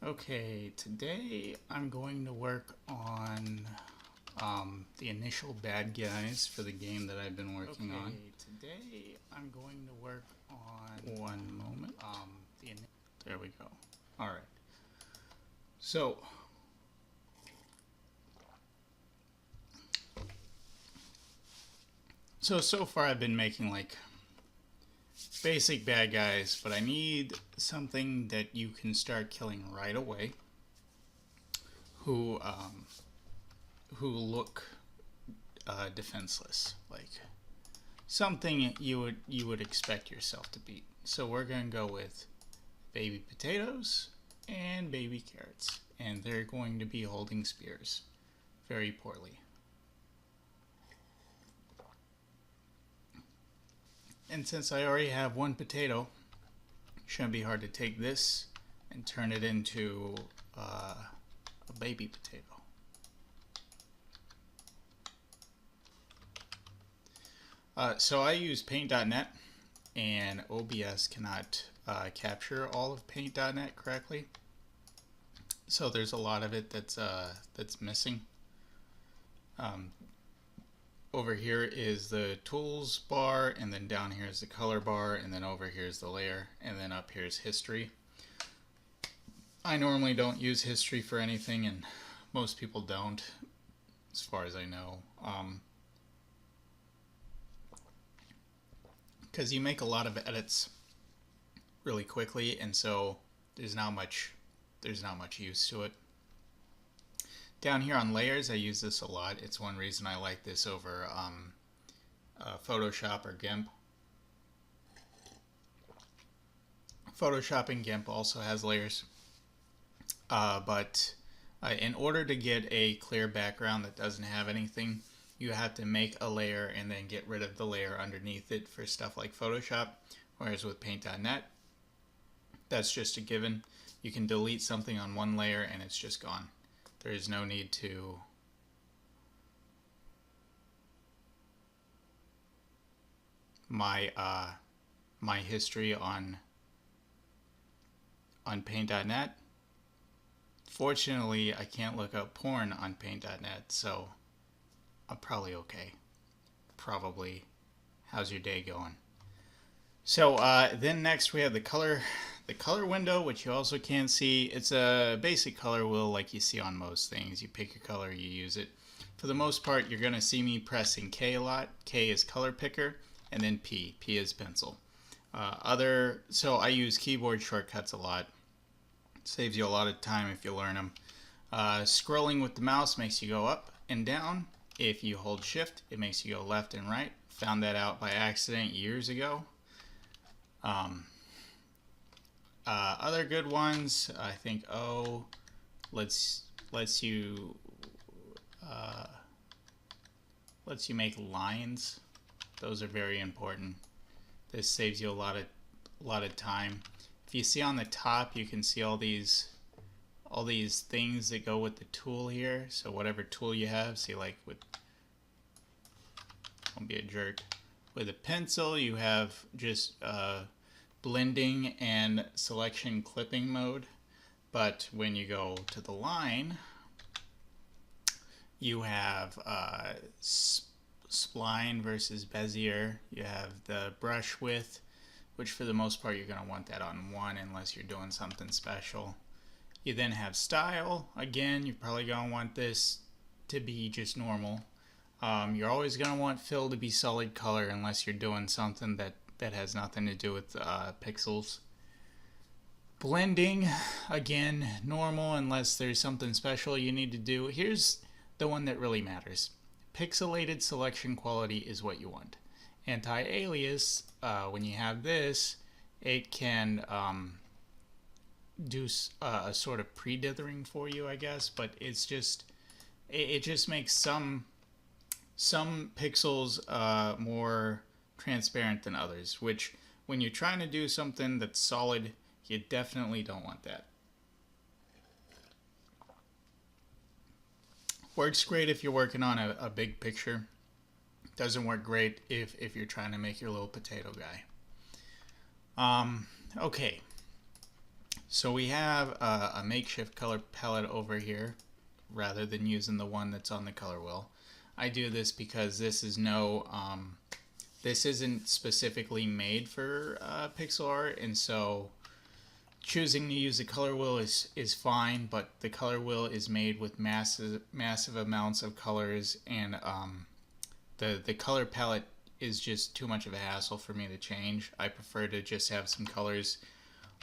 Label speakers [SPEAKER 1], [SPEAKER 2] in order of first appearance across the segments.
[SPEAKER 1] Okay, today I'm going to work on the initial bad guys for the game that I've been working on. Today I'm going to work on... One moment. There we go. Alright. So far I've been making like basic bad guys, but I need something that you can start killing right away, who look defenseless, like something you would expect yourself to beat. So we're gonna go with baby potatoes and baby carrots, and they're going to be holding spears very poorly. And since I already have one potato, it shouldn't be hard to take this and turn it into a baby potato. So I use paint.net, and OBS cannot capture all of paint.net correctly. So there's a lot of it that's missing. Over here is the tools bar, and then down here is the color bar, and then over here is the layer, and then up here is history. I normally don't use history for anything, and most people don't, as far as I know. Because you make a lot of edits really quickly, and so there's not much use to it. Down here on layers, I use this a lot. It's one reason I like this over Photoshop or GIMP. Photoshop and GIMP also has layers, but in order to get a clear background that doesn't have anything, you have to make a layer and then get rid of the layer underneath it for stuff like Photoshop, whereas with paint.net, that's just a given. You can delete something on one layer and it's just gone. There is no need to my history on paint.net. Fortunately, I can't look up porn on paint.net, so I'm probably okay. Probably. How's your day going? So then next we have the color window, which you also can't see. It's a basic color wheel like you see on most things. You pick your color, you use it. For the most part, you're going to see me pressing K a lot. K is color picker, and then P. P is pencil. So I use keyboard shortcuts a lot. It saves you a lot of time if you learn them. Scrolling with the mouse makes you go up and down. If you hold shift, it makes you go left and right. Found that out by accident years ago. Other good ones, I think O lets you make lines. Those are very important. This saves you a lot of time. If you see on the top, you can see all these things that go with the tool here. So whatever tool you have, see, like with, don't be a jerk. With a pencil, you have just blending and selection clipping mode. But when you go to the line, you have spline versus Bezier. You have the brush width, which for the most part you're going to want that on 1 unless you're doing something special. You then have style. Again, you're probably going to want this to be just normal. You're always going to want fill to be solid color unless you're doing something that has nothing to do with pixels. Blending, again, normal unless there's something special you need to do. Here's the one that really matters. Pixelated selection quality is what you want. Anti-alias, when you have this, it can do a sort of pre-dithering for you, I guess, but it's just, it just makes some pixels more transparent than others, which when you're trying to do something that's solid, you definitely don't want that. Works great if you're working on a big picture. Doesn't work great if you're trying to make your little potato guy. Okay, So we have a makeshift color palette over here rather than using the one that's on the color wheel. I do this because this is this isn't specifically made for pixel art, and so choosing to use the color wheel is fine, but the color wheel is made with massive amounts of colors, and the color palette is just too much of a hassle for me to change. I prefer to just have some colors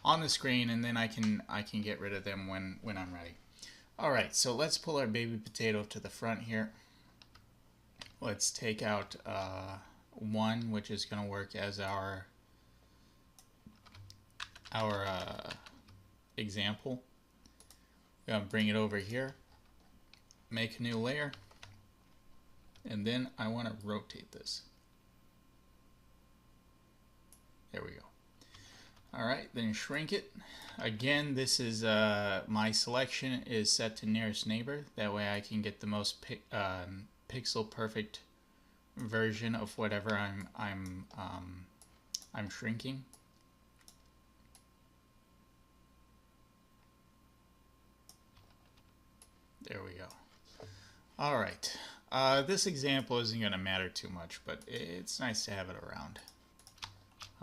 [SPEAKER 1] on the screen, and then I can get rid of them when I'm ready. Alright, so let's pull our baby potato to the front here. Let's take out 1, which is going to work as our example. We're going to bring it over here, make a new layer, and then I want to rotate this. There we go. Alright, then shrink it. Again, this is my selection is set to nearest neighbor. That way I can get the most pixel perfect version of whatever I'm shrinking. There we go. Alright, this example isn't going to matter too much, but it's nice to have it around.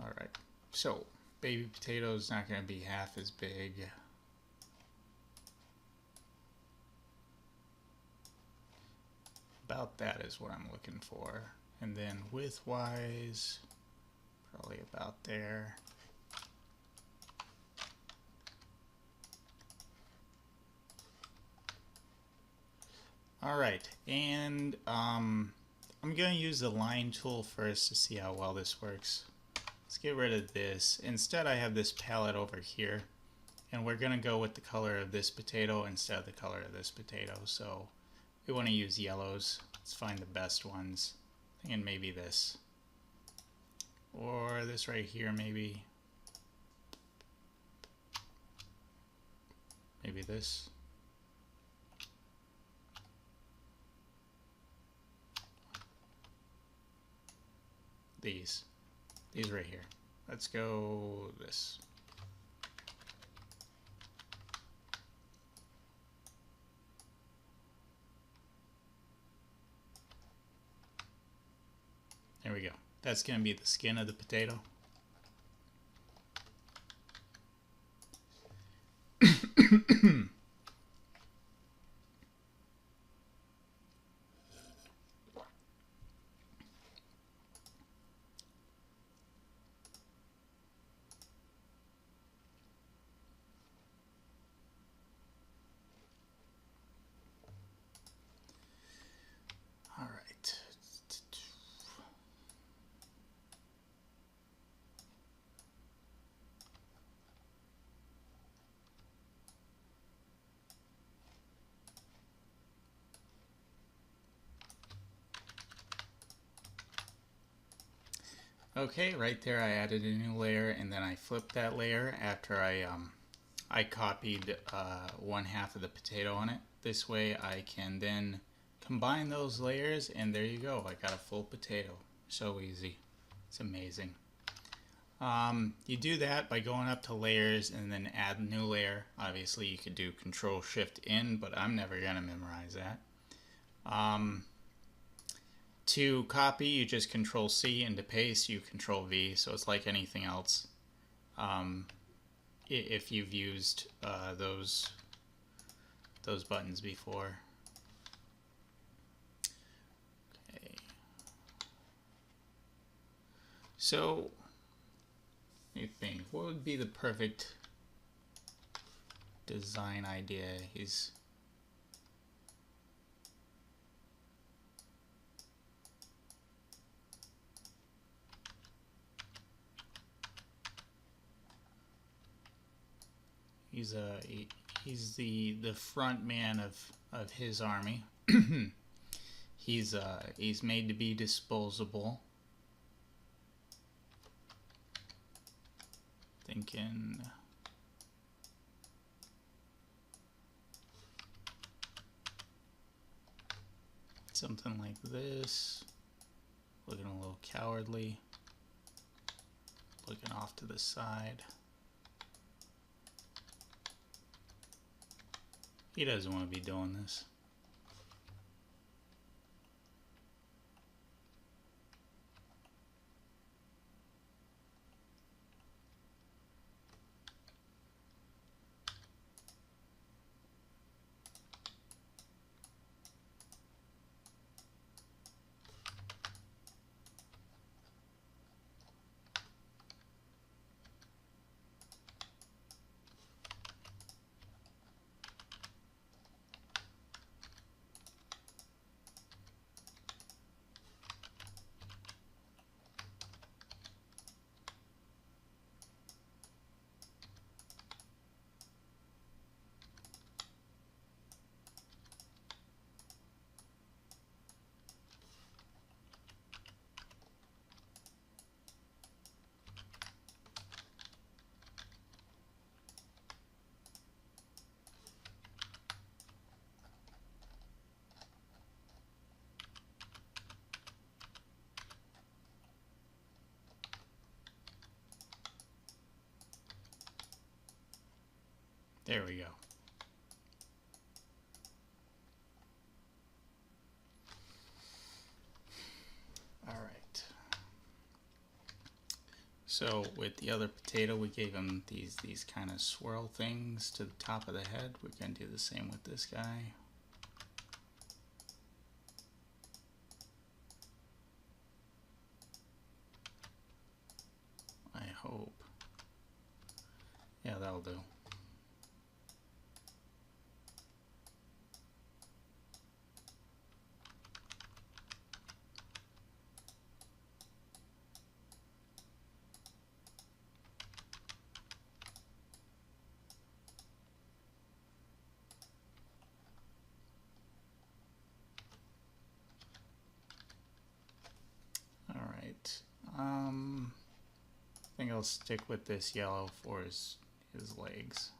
[SPEAKER 1] Alright, so baby potato is not going to be half as big. About that is what I'm looking for. And then width-wise, probably about there. Alright, and I'm going to use the line tool first to see how well this works. Let's get rid of this. Instead, I have this palette over here, and we're going to go with the color of this potato instead of the color of this potato. So we want to use yellows. Let's find the best ones. And maybe this. Or this right here, maybe. Maybe this. These right here. Let's go this. There we go. That's going to be the skin of the potato. Okay, right there I added a new layer, and then I flipped that layer after I copied one half of the potato on it. This way I can then combine those layers, and there you go. I got a full potato. So easy. It's amazing. You do that by going up to layers and then add a new layer. Obviously you could do Control-Shift-N, but I'm never going to memorize that. To copy, you just Control-C, and to paste, you Control-V, so it's like anything else. If you've used those buttons before. Okay. So, let me think, what would be the perfect design idea? He's the front man of his army. He's made to be disposable. Thinking something like this. Looking a little cowardly. Looking off to the side. He doesn't want to be doing this. There we go. All right. So with the other potato, we gave him these kind of swirl things to the top of the head. We're going to do the same with this guy. I hope. Yeah, that'll do. I think I'll stick with this yellow for his legs.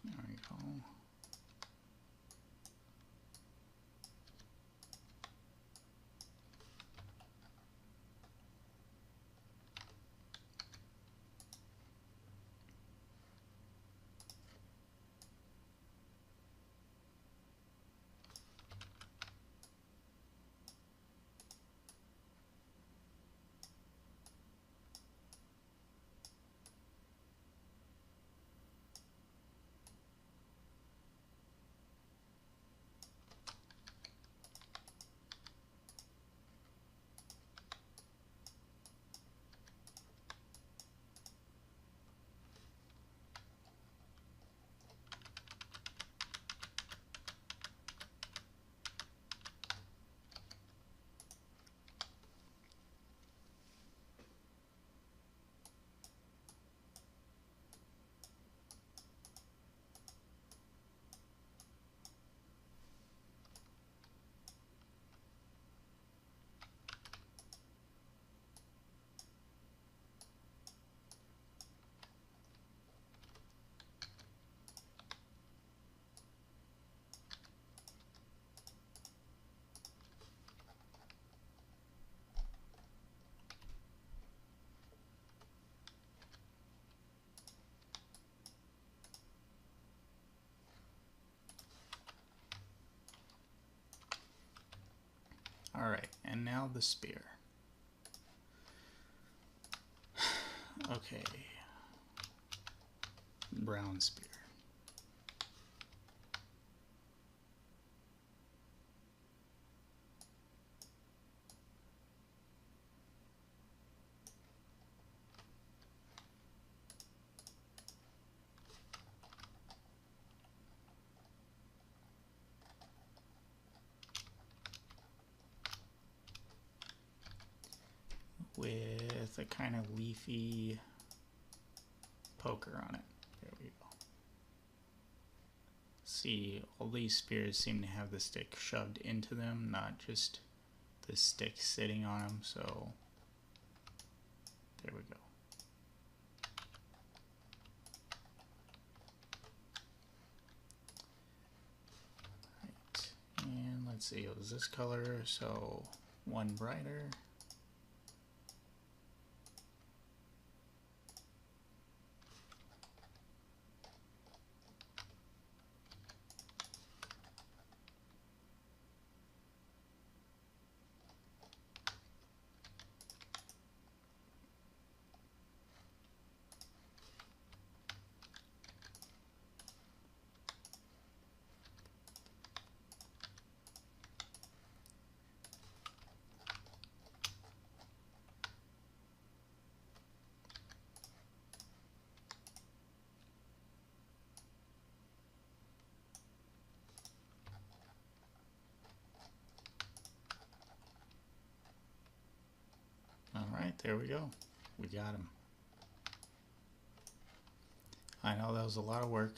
[SPEAKER 1] There we go. All right, and now the spear. Okay, brown spear. With a kind of leafy poker on it. There we go. See, all these spears seem to have the stick shoved into them, not just the stick sitting on them, so there we go. Right. And let's see, it was this color, so one brighter. Alright, there we go. We got him. I know that was a lot of work,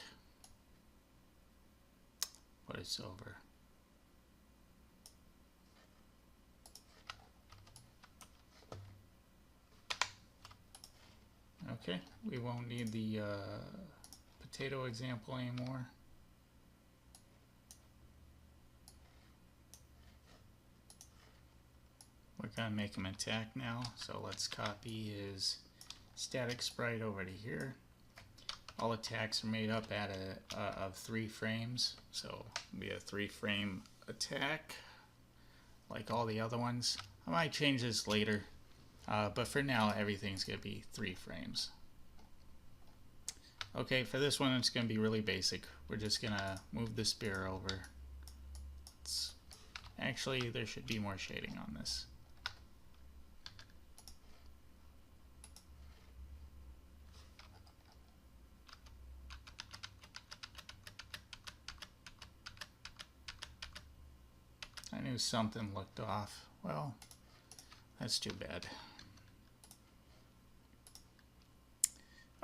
[SPEAKER 1] but it's over. Okay, we won't need the potato example anymore. We're going to make him attack now, so let's copy his static sprite over to here. All attacks are made up of 3 frames, so it'll be a 3-frame attack like all the other ones. I might change this later, but for now everything's going to be 3 frames. Okay, for this one it's going to be really basic. We're just going to move the spear over. Actually, there should be more shading on this. I knew something looked off. Well, that's too bad.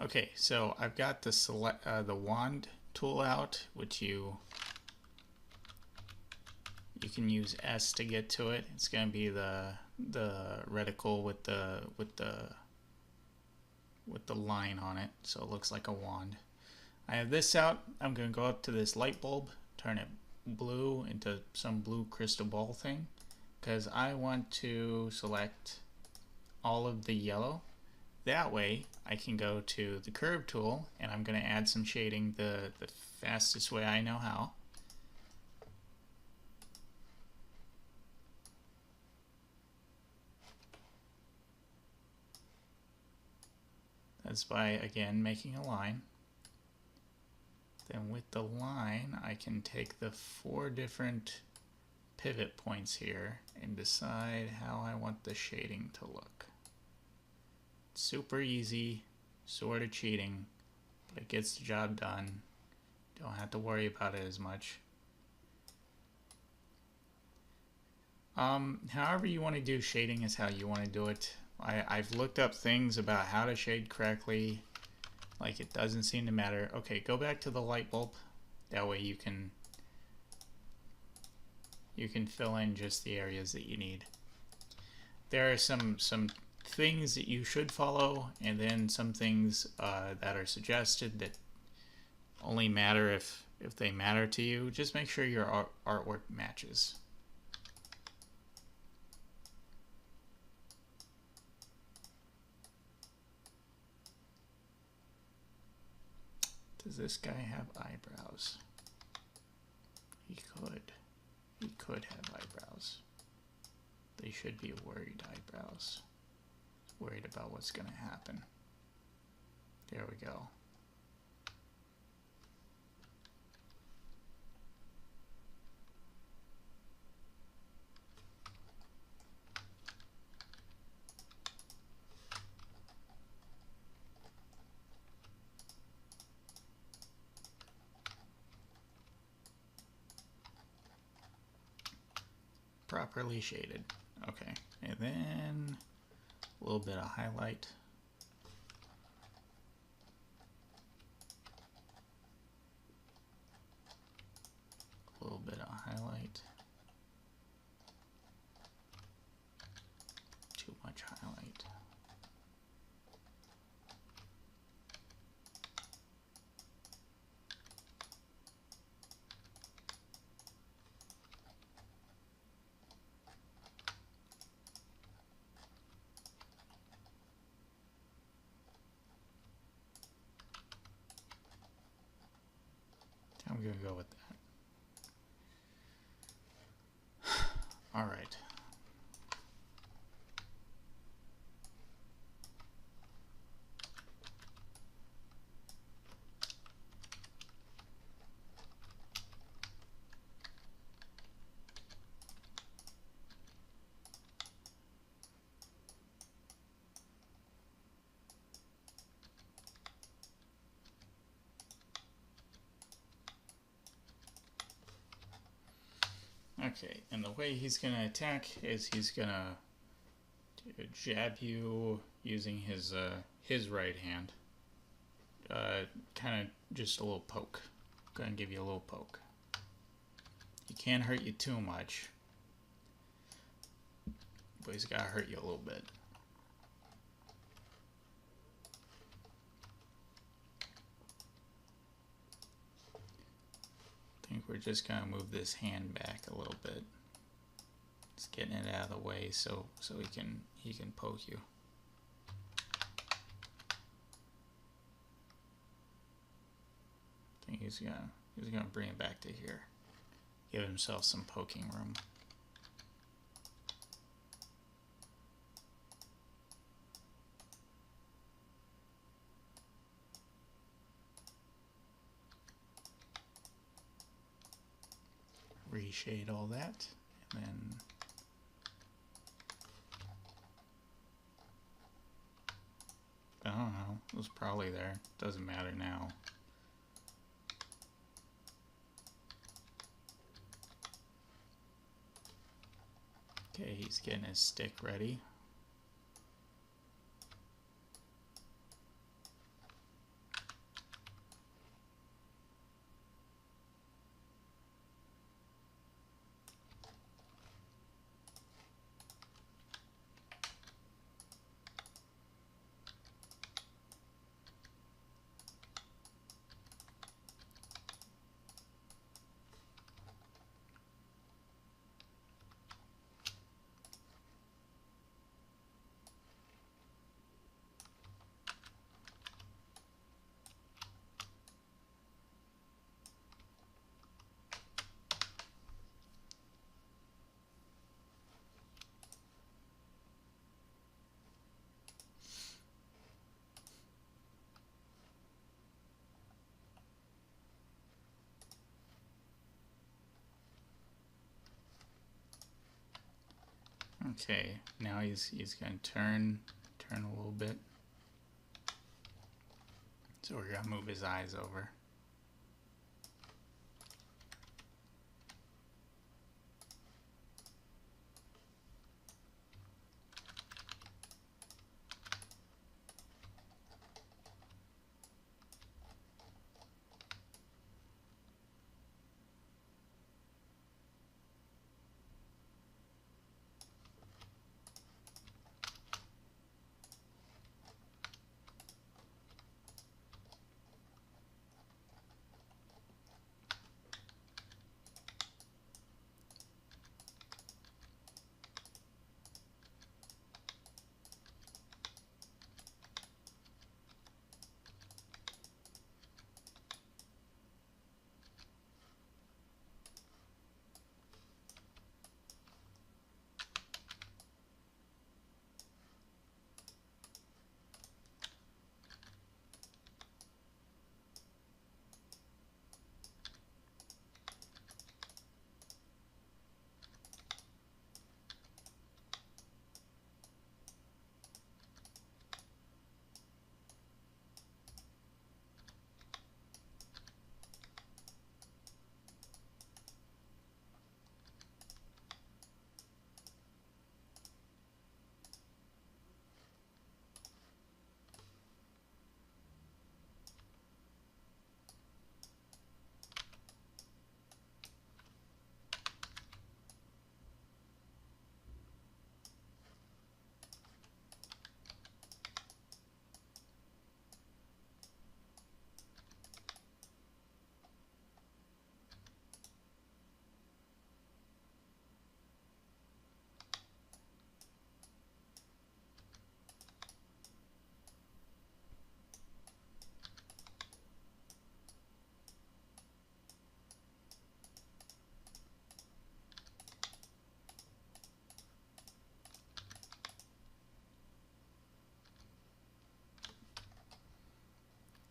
[SPEAKER 1] Okay, so I've got the wand tool out, which you can use S to get to it. It's going to be the reticle with the line on it, so it looks like a wand. I have this out. I'm going to go up to this light bulb, turn it blue into some blue crystal ball thing, because I want to select all of the yellow. That way I can go to the curve tool, and I'm going to add some shading the fastest way I know how. That's by, again, making a line. Then with the line, I can take the 4 different pivot points here and decide how I want the shading to look. Super easy, sort of cheating, but it gets the job done. Don't have to worry about it as much. However you want to do shading is how you want to do it. I've looked up things about how to shade correctly. Like, it doesn't seem to matter. Okay, go back to the light bulb. That way you can fill in just the areas that you need. There are some things that you should follow, and then some things that are suggested that only matter if they matter to you. Just make sure your artwork matches. Does this guy have eyebrows? He could have eyebrows. They should be worried eyebrows. Worried about what's going to happen. There we go. Properly shaded. Okay, and then a little bit of highlight. bit of highlight. Too much highlight. I'm gonna go with that. All right. Okay, and the way he's gonna attack is he's gonna jab you using his right hand. Kind of just a little poke. Gonna give you a little poke. He can't hurt you too much, but he's gotta hurt you a little bit. I think we're just gonna move this hand back a little bit. Just getting it out of the way so he can poke you. I think he's gonna bring it back to here. Give himself some poking room. Reshade all that, and then I don't know, it was probably there. Doesn't matter now. Okay, he's getting his stick ready. Okay, now he's gonna turn a little bit. So we're gonna move his eyes over.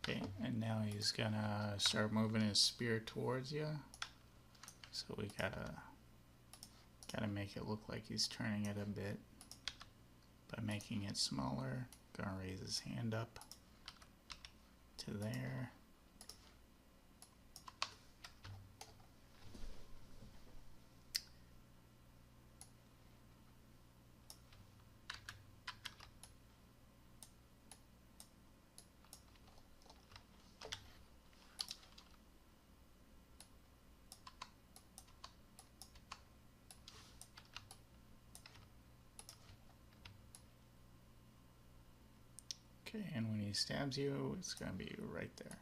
[SPEAKER 1] Okay, and now he's gonna start moving his spear towards you. So we gotta make it look like he's turning it a bit by making it smaller. Gonna raise his hand up to there. Okay, and when he stabs you, it's going to be right there.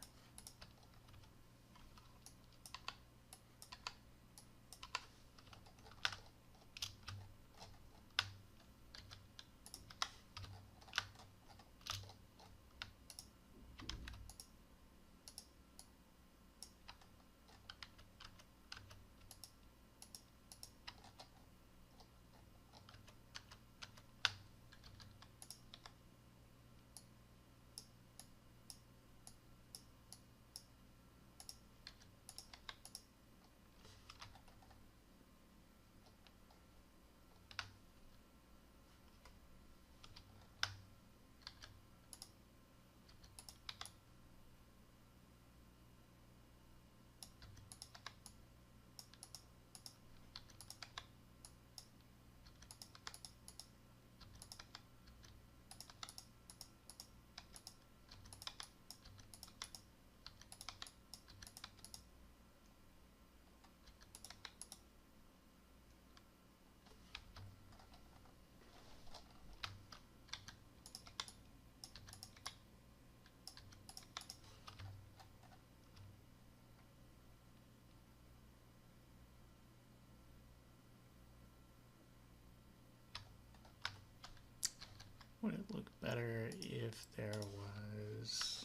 [SPEAKER 1] Would it look better if there was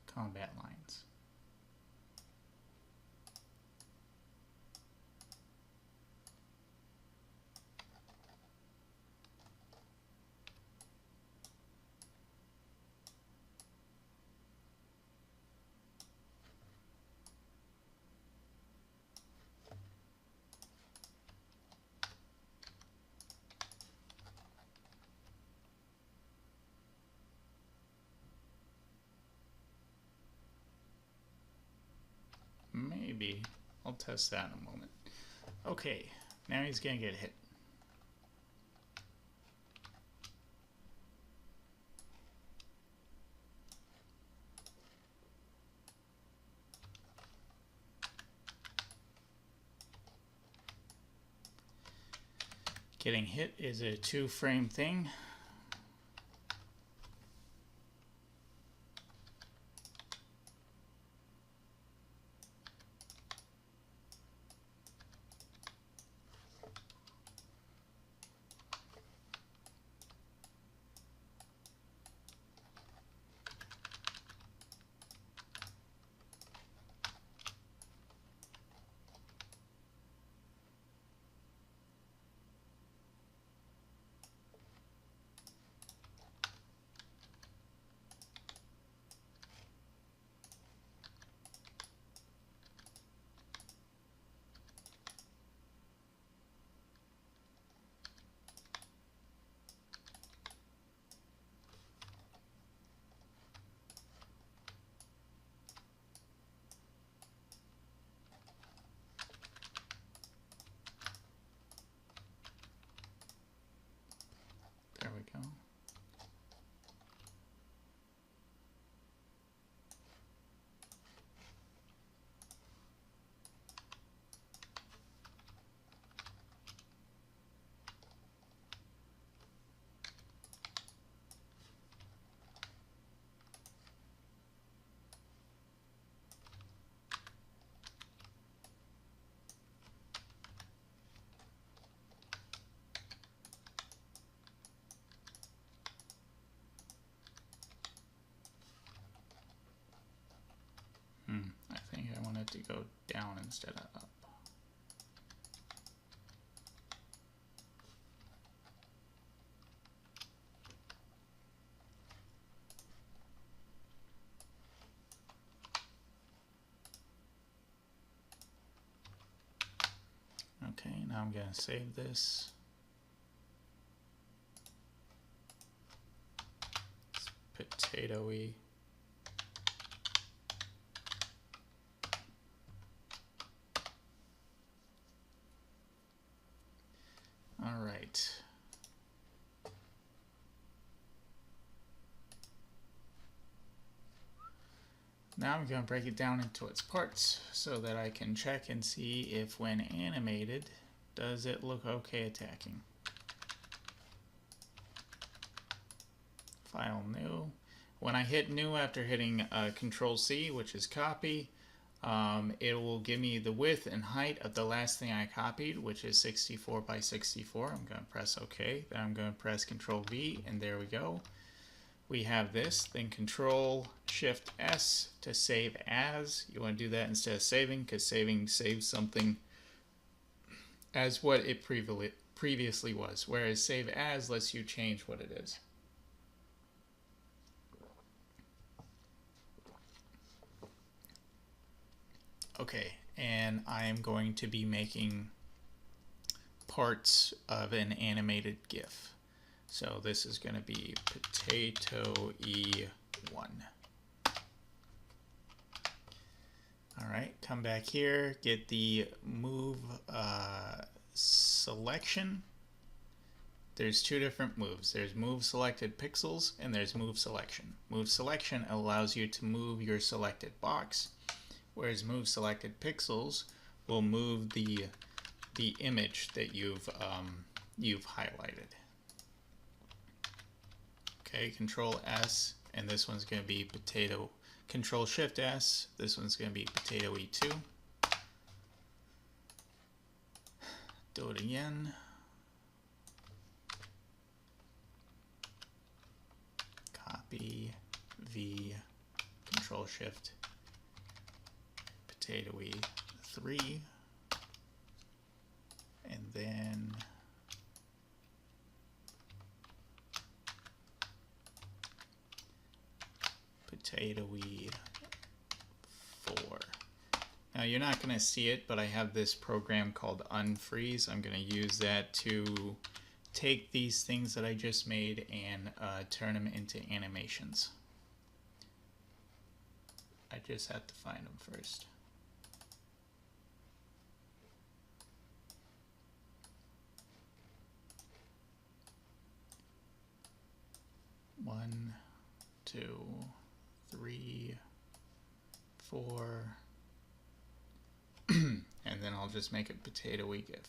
[SPEAKER 1] combat lines? Maybe. I'll test that in a moment. Okay, now he's gonna get hit. Getting hit is a 2-frame thing. There we go. I think I want it to go down instead of up. Now I'm going to save this. It's Potatoey. All right. Now I'm going to break it down into its parts so that I can check and see if when animated, does it look okay attacking. File new. When I hit new after hitting Control C, which is copy, it will give me the width and height of the last thing I copied, which is 64 by 64. I'm going to press OK. Then I'm going to press Control V, and there we go. We have this, then Control Shift S to save as. You want to do that instead of saving, because saving saves something as what it previously was, whereas save as lets you change what it is. Okay, and I am going to be making parts of an animated GIF. So this is going to be Potatoey 1. Alright, come back here, get the move selection. There's two different moves. There's move selected pixels and there's move selection. Move selection allows you to move your selected box, whereas move selected pixels will move the image that you've highlighted. Okay, Control S, and this one's going to be Potato. Control Shift S, this one's going to be Potatoey 2. Do it again. Copy, V, Control Shift, Potatoey 3, and then Potatoey 4. Now you're not going to see it, but I have this program called Unfreeze. I'm going to use that to take these things that I just made and turn them into animations. I just have to find them first. One, 2, 3, 4, and then I'll just make it Potatoey GIF.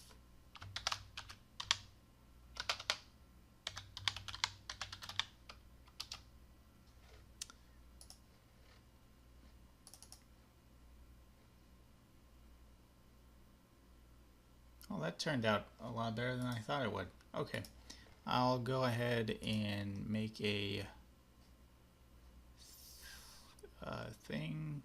[SPEAKER 1] Well, that turned out a lot better than I thought it would. Okay, I'll go ahead and make a thing.